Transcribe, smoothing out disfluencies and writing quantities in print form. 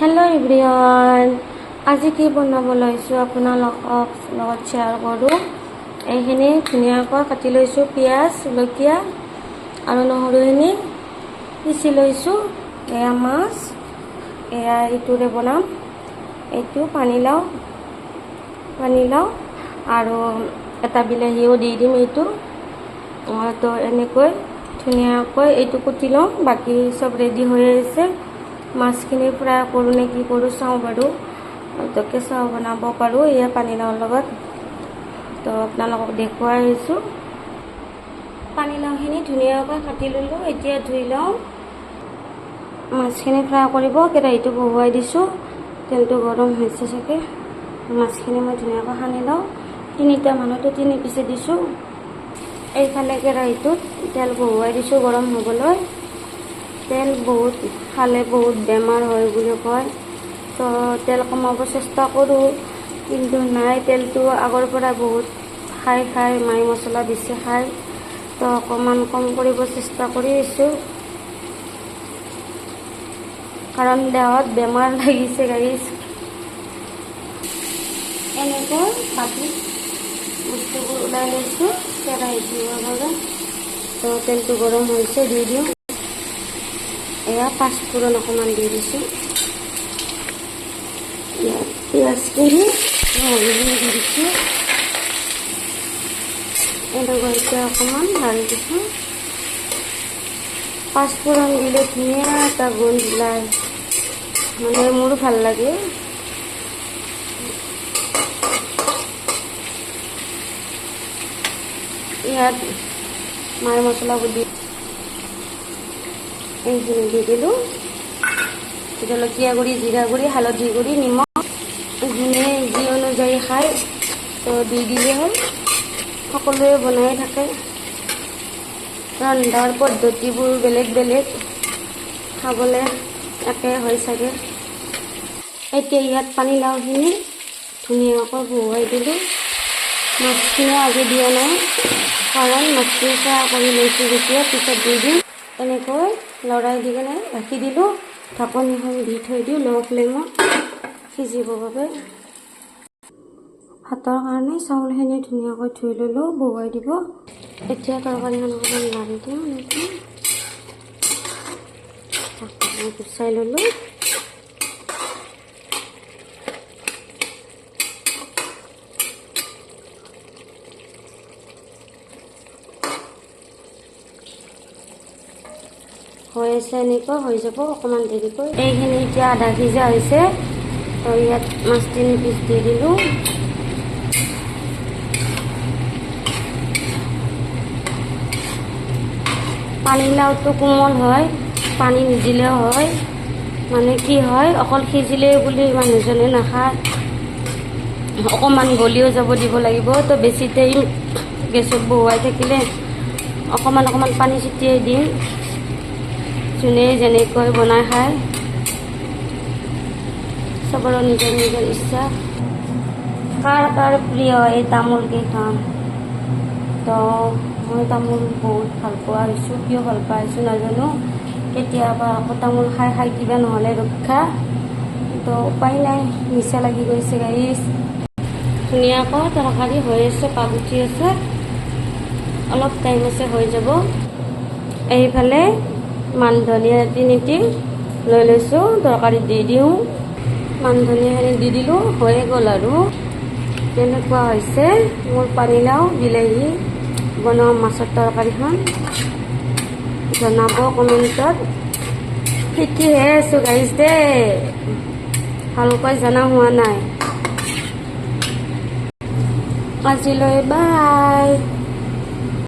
hello everyone আজি কি বনাব লৈছো আপোনালোকক লগত শ্বেয়াৰ কৰো এইখিনি ধুনিয়াকৈ কাটি লৈছো পিয়াজ লকিয়া আৰু নহৰুখিনি পিছি লৈছো এয়া মাছ এয়া ইটোৰে বনাম এইটো পানীলাও আৰু এটা বিলাহীও দি দিম এইটো তো এনেকৈ ধুনিয়াকৈ এইটো কুটি লম বাকি সব ৰেডি হৈ আছে মাছখিনি ফ্ৰাই কৰো নে কি কৰো চাও বাৰু তো কেঁচা বনাব পাৰো এয়া পানীলাওৰ লগত তো আপোনালোকক দেখুৱাই আছো পানীলাওখিনি ধুনিয়াকৈ কাটি ললো এতিয়া ধুই লওঁ মাছখিনি ফ্ৰাই কৰিব কেৰাহীটো বহুৱাই দিছো তেলটো গৰম হৈছে চাগে মাছখিনি মই ধুনিয়াকৈ সানি লওঁ তিনিটা মানুহটো তিনি পিছে দিছো এইফালে কেৰাহীটোত তেল বহুৱাই দিছো গৰম হ'বলৈ তেল বহুত খালে বহুত বেমাৰ হয় বুলি কয় তো তেল কমাব চেষ্টা কৰো কিন্তু নাই তেলটো আগৰ পৰা বহুত খাই মাই মছলা বেছি খাই তো অকমান কম কৰিব চেষ্টা কৰি আছো কাৰণ দেহত বেমাৰ লাগিছে গাইস এনেকৈ বাকি বস্তুবোৰ ওলাই লৈছো কেৰাহীটোৰ বাবে তো তেলটো গৰম হৈছে দি দিওঁ এয়া পাঁচফোৰণ অকমান দি দিছো পিঁয়াজখিনি দি দিছো এনেকৈ অকমান ঢালি দিছো পাঁচফোৰণ দিলে ধুনীয়া এটা গোন্ধ ওলায় মানে মোৰ ভাল লাগে ইয়াত মাই মছলাবোৰ দি এইখিনি দি দিলো জলকীয়া গুড়ি জিৰা গুড়ি হালধি গুড়ি নিমখ যোনে যি অনুযায়ী খায় তো দি দিলে হ'ল সকলোৱে বনাই থাকে ৰন্ধাৰ পদ্ধতিবোৰ বেলেগ বেলেগ খাবলৈ একে হয় চাগে এতিয়া ইয়াত পানীলাওখিনি ধুনীয়াকৈ বহুৱাই দিলোঁ মাছখিনি আজি দিয়া নাই কাৰণ মাছখিনি ফ্ৰাই কৰি লৈছোঁ যেতিয়া পিছত দি দিম এনেকৈ লৰাই দি কেনে ৰাখি দিলোঁ ঢাকনিখন দি থৈ দিওঁ ল' ফ্লেমত সিজিবৰ বাবে ভাতৰ কাৰণে চাউলখিনি ধুনীয়াকৈ ধুই ল'লোঁ বহুৱাই দিব এতিয়া তৰকাৰীখন অকণমান লাৰি দিওঁ এনেকৈ গুচাই ল'লোঁ হৈ আছে এনেকৈ হৈ যাব অকণমান দেৰিকৈ এইখিনি এতিয়া আধা সিজা হৈছে তো ইয়াত মাছ 3 পিচ দি দিলোঁ পানীলাওটো কোমল হয় পানী নিদিলেও হয় মানে কি হয় অকল সিজিলে বুলি মানুহজনে নাখায় অকণমান গলিও যাব দিব লাগিব তো বেছি টাইম গেছত বহুৱাই থাকিলে অকণমান পানী ছিটিয়াই দিম যোনে যেনেকৈ বনাই খায় চবৰে নিজৰ নিজৰ ইচ্ছা কাৰ প্ৰিয় এই তামোল কেইখন তো মই তামোল বহুত ভাল পোৱা হৈছোঁ কিয় ভাল পাইছোঁ নাজানো কেতিয়াবা আকৌ তামোল খাই কিবা নহ'লে ৰক্ষা তো উপায় নাই নিচা লাগি গৈছে গাইছ ধুনীয়াকৈ তৰকাৰী হৈ আছে পাক উঠি আছে অলপ টাইম আছে হৈ যাব এইফালে মান ধনিয়া 3টি লৈ লৈছোঁ তৰকাৰীত দি দিওঁ মান ধনিয়াখিনি দি দিলোঁ হৈয়ে গ'ল আৰু তেনেকুৱা হৈছে মোৰ পানীলাও বিলাহী বনোৱা মাছৰ তৰকাৰীখন জনাব কমেণ্টত শিকিহে আছোঁ গাইছ দেই ভালকৈ জনা হোৱা নাই আজিলৈ বাই